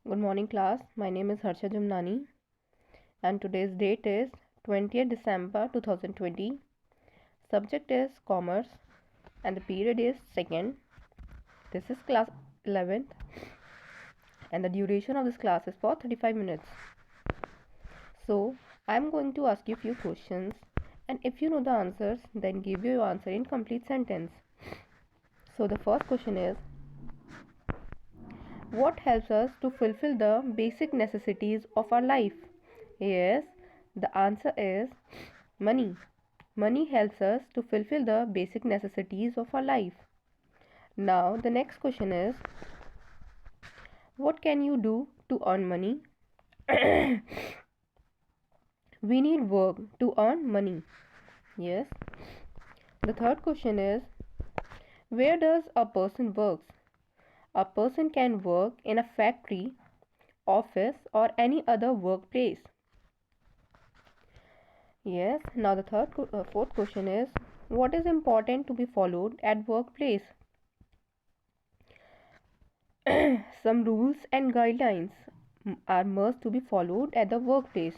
Good morning, class. My name is Harsha Jamnani, and today's date is 20th December 2020. Subject is Commerce, and the period is second. This is class 11th, and the duration of this class is for 35 minutes. So, I'm going to ask you a few questions, and if you know the answers, then give your answer in complete sentence. So, the first question is, what helps us to fulfill the basic necessities of our life? Yes, the answer is money. Money helps us to fulfill the basic necessities of our life. Now, the next question is, what can you do to earn money? We need work to earn money. Yes. The third question is, where does a person work? A person can work in a factory, office, or any other workplace. Yes. Now, the fourth question is, what is important to be followed at workplace? Some rules and guidelines are must to be followed at the workplace.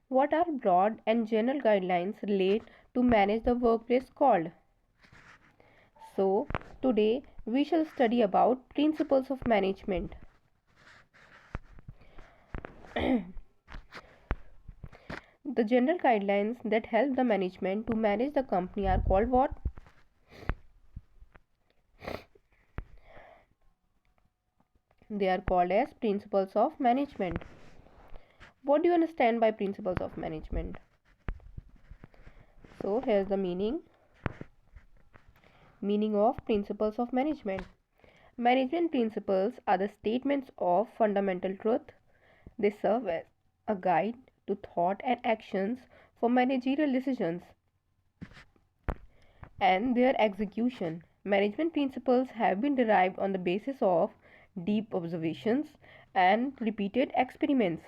What are broad and general guidelines related to manage the workplace called? So, today we shall study about principles of management. The general guidelines that help the management to manage the company are called what? They are called as principles of management. What do you understand by principles of management? So, here's the meaning of principles of management. Management principles are the statements of fundamental truth. They serve as a guide to thought and actions for managerial decisions and their execution. Management principles have been derived on the basis of deep observations and repeated experiments.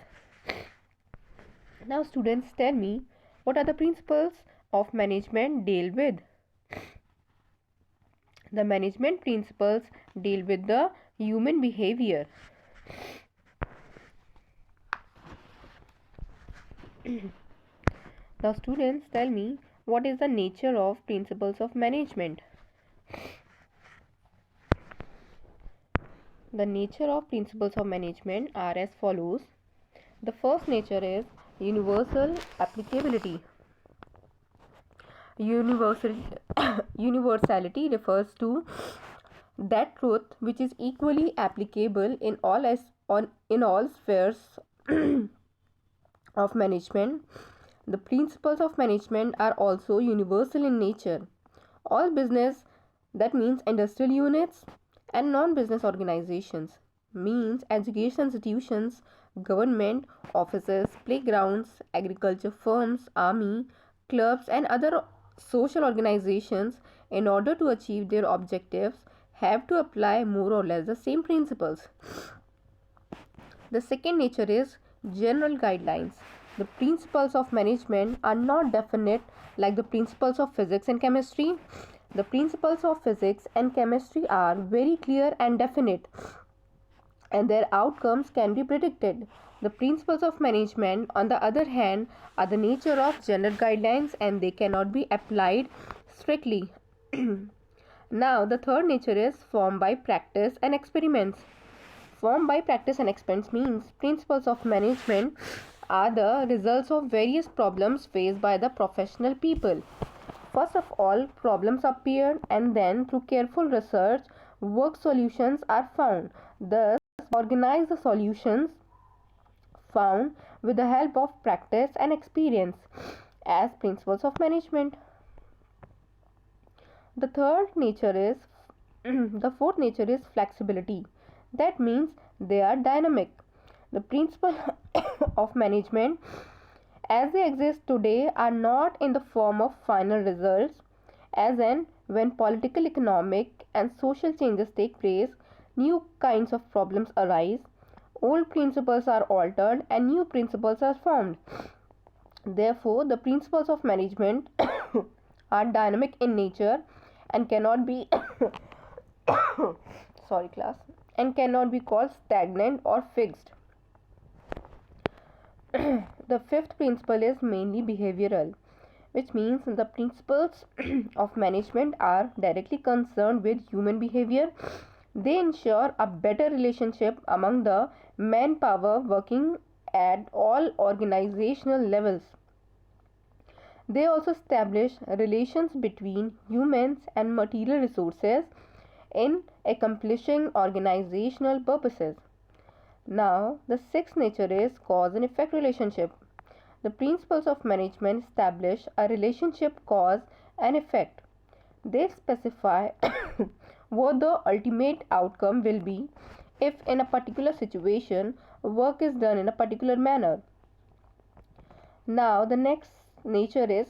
Now, students, tell me, what are the principles of management deal with? The management principles deal with the human behavior. Now, students, tell me, what is the nature of principles of management? The nature of principles of management are as follows. The first nature is universal applicability. Universality refers to that truth which is equally applicable in all spheres of management. The principles of management are also universal in nature. All business, that means industrial units, and non-business organizations, means education institutions, government offices, playgrounds, agriculture firms, army, clubs, and other social organizations, in order to achieve their objectives, have to apply more or less the same principles. The second nature is general guidelines. The principles of management are not definite like the principles of physics and chemistry. The principles of physics and chemistry are very clear and definite, and their outcomes can be predicted. The principles of management, on the other hand, are the nature of general guidelines and they cannot be applied strictly. Now, the third nature is formed by practice and experiments. Formed by practice and experiments means principles of management are the results of various problems faced by the professional people. First of all, problems appear, and then through careful research, work solutions are found. Thus, organize the solutions found with the help of practice and experience as principles of management. The third nature is the fourth nature is flexibility. That means they are dynamic. The principle of management as they exist today are not in the form of final results, as in when political, economic, and social changes take place, new kinds of problems arise, old principles are altered, and new principles are formed. Therefore, the principles of management are dynamic in nature and cannot be sorry class and cannot be called stagnant or fixed. The fifth principle is mainly behavioral, which means the principles of management are directly concerned with human behavior. They ensure a better relationship among the manpower working at all organizational levels. They also establish relations between humans and material resources in accomplishing organizational purposes. Now, the sixth nature is cause and effect relationship. The principles of management establish a relationship cause and effect. They specify what the ultimate outcome will be if, in a particular situation, work is done in a particular manner. Now, the next nature is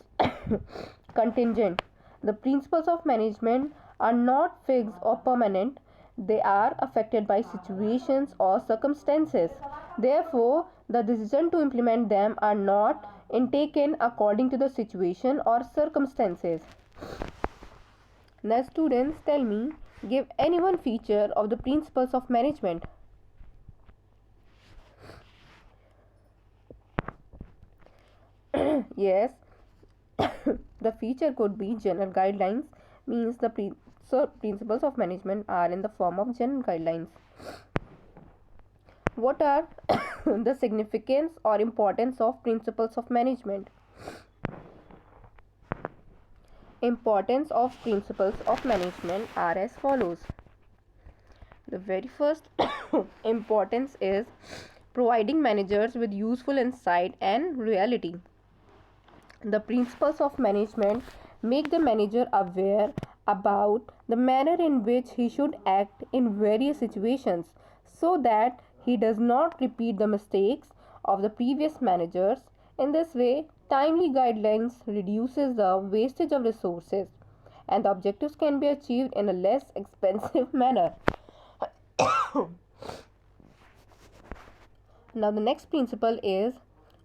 contingent. The principles of management are not fixed or permanent, they are affected by situations or circumstances. Therefore, the decision to implement them are not taken according to the situation or circumstances. Now, students, tell me, give any one feature of the principles of management. Yes, the feature could be general guidelines, means the principles of management are in the form of general guidelines. What are the significance or importance of principles of management? Importance of principles of management are as follows. The very first importance is providing managers with useful insight and reality. The principles of management make the manager aware about the manner in which he should act in various situations so that he does not repeat the mistakes of the previous managers. In this way, timely guidelines reduces the wastage of resources and the objectives can be achieved in a less expensive manner. Now, the next principle is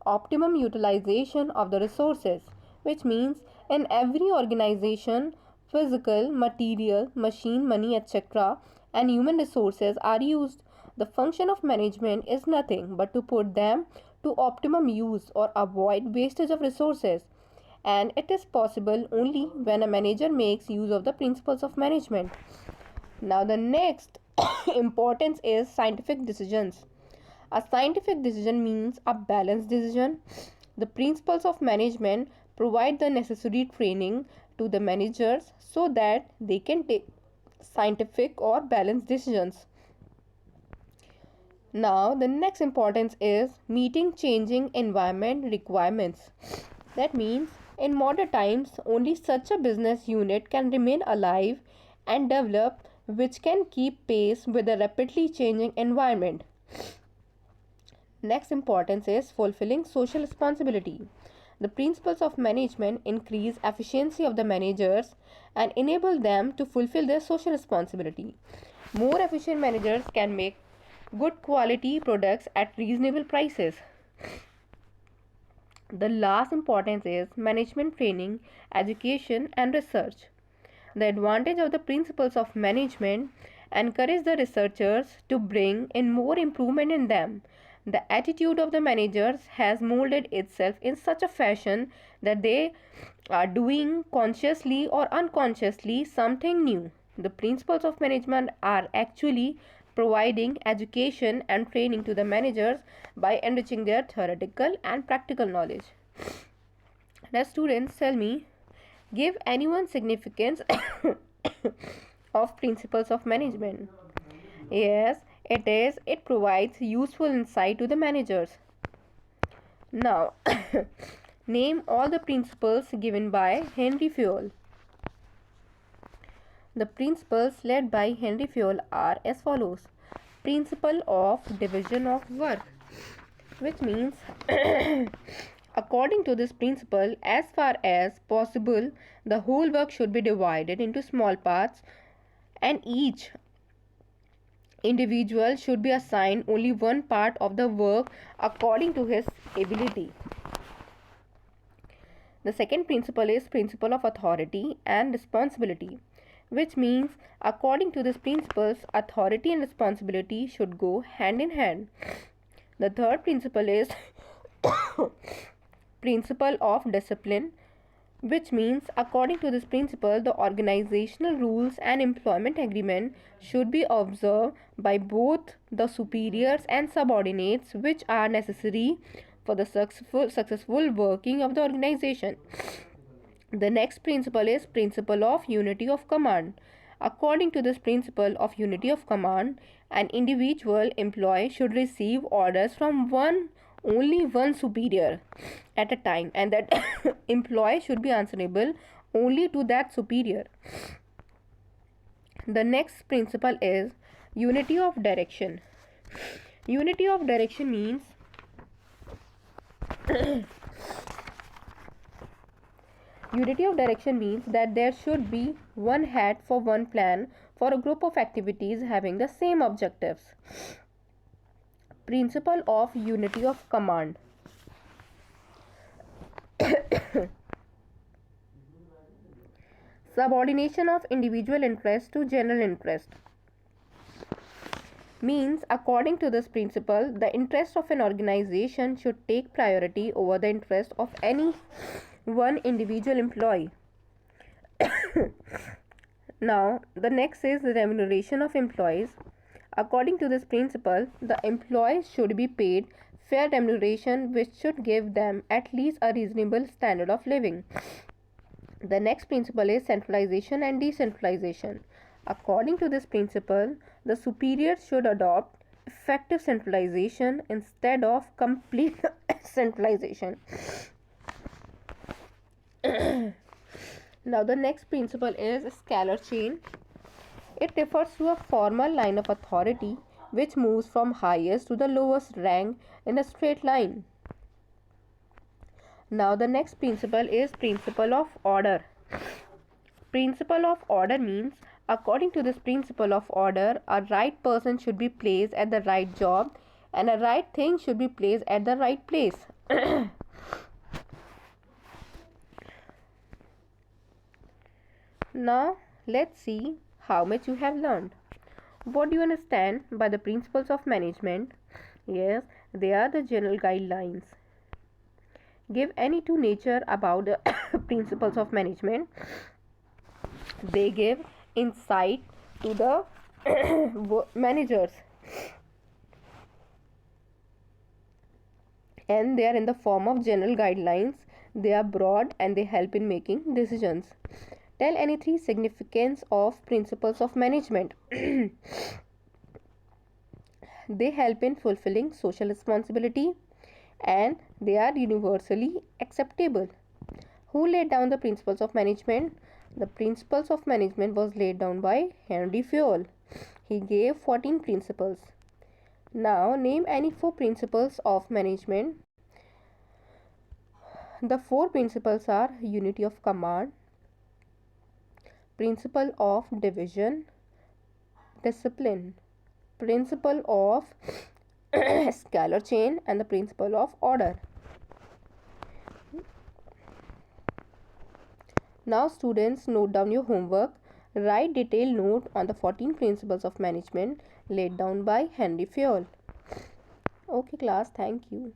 optimum utilization of the resources, which means in every organization, physical, material, machine, money, etc., and human resources are used. The function of management is nothing but to put them to optimum use or avoid wastage of resources. And it is possible only when a manager makes use of the principles of management. Now, the next importance is scientific decisions. A scientific decision means a balanced decision. The principles of management provide the necessary training to the managers so that they can take scientific or balanced decisions. Now, the next importance is meeting changing environment requirements. That means in modern times, only such a business unit can remain alive and develop which can keep pace with the rapidly changing environment. Next importance is fulfilling social responsibility. The principles of management increase efficiency of the managers and enable them to fulfill their social responsibility. More efficient managers can make good quality products at reasonable prices. The last importance is management training, education and research. The advantage of the principles of management encourage the researchers to bring in more improvement in them. The attitude of the managers has molded itself in such a fashion that they are doing consciously or unconsciously something new. The principles of management are actually providing education and training to the managers by enriching their theoretical and practical knowledge. Now, students, tell me, give anyone significance of principles of management. Yes, it is. It provides useful insight to the managers. Now, name all the principles given by Henry Fayol. The principles led by Henry Fayol are as follows. Principle of division of work, which means according to this principle, as far as possible, the whole work should be divided into small parts and each individual should be assigned only one part of the work according to his ability. The second principle is principle of authority and responsibility, which means according to these principles, authority and responsibility should go hand in hand. The third principle is principle of discipline, which means according to this principle, the organizational rules and employment agreement should be observed by both the superiors and subordinates, which are necessary for the successful working of the organization. The next principle is principle of unity of command. According to this principle of unity of command, an individual employee should receive orders from only one superior at a time, and that employee should be answerable only to that superior. The next principle is unity of direction. Unity of direction means unity of direction means that there should be one head for one plan for a group of activities having the same objectives. Principle of unity of command. Subordination of individual interest to general interest means according to this principle, the interest of an organization should take priority over the interest of any one individual employee. Now, the next is the remuneration of employees. According to this principle, the employees should be paid fair remuneration which should give them at least a reasonable standard of living. The next principle is centralization and decentralization. According to this principle, the superiors should adopt effective centralization instead of complete centralization. Now, the next principle is scalar chain. It refers to a formal line of authority which moves from highest to the lowest rank in a straight line. Now, the next principle is principle of order. Principle of order means according to this principle of order, a right person should be placed at the right job and a right thing should be placed at the right place. Now, let's see how much you have learned. What do you understand by the principles of management? Yes, they are the general guidelines. Give any to nature about the principles of management. They give insight to the managers, and they are in the form of general guidelines. They are broad and they help in making decisions. Tell any three significance of principles of management. They help in fulfilling social responsibility and they are universally acceptable. Who laid down the principles of management? The principles of management was laid down by Henry Fayol. He gave 14 principles. Now name any 4 principles of management. The 4 principles are unity of command, principle of division, discipline, principle of scalar chain, and the principle of order. Now students, note down your homework. Write detailed note on the 14 principles of management laid down by Henry Fayol. Okay class, thank you.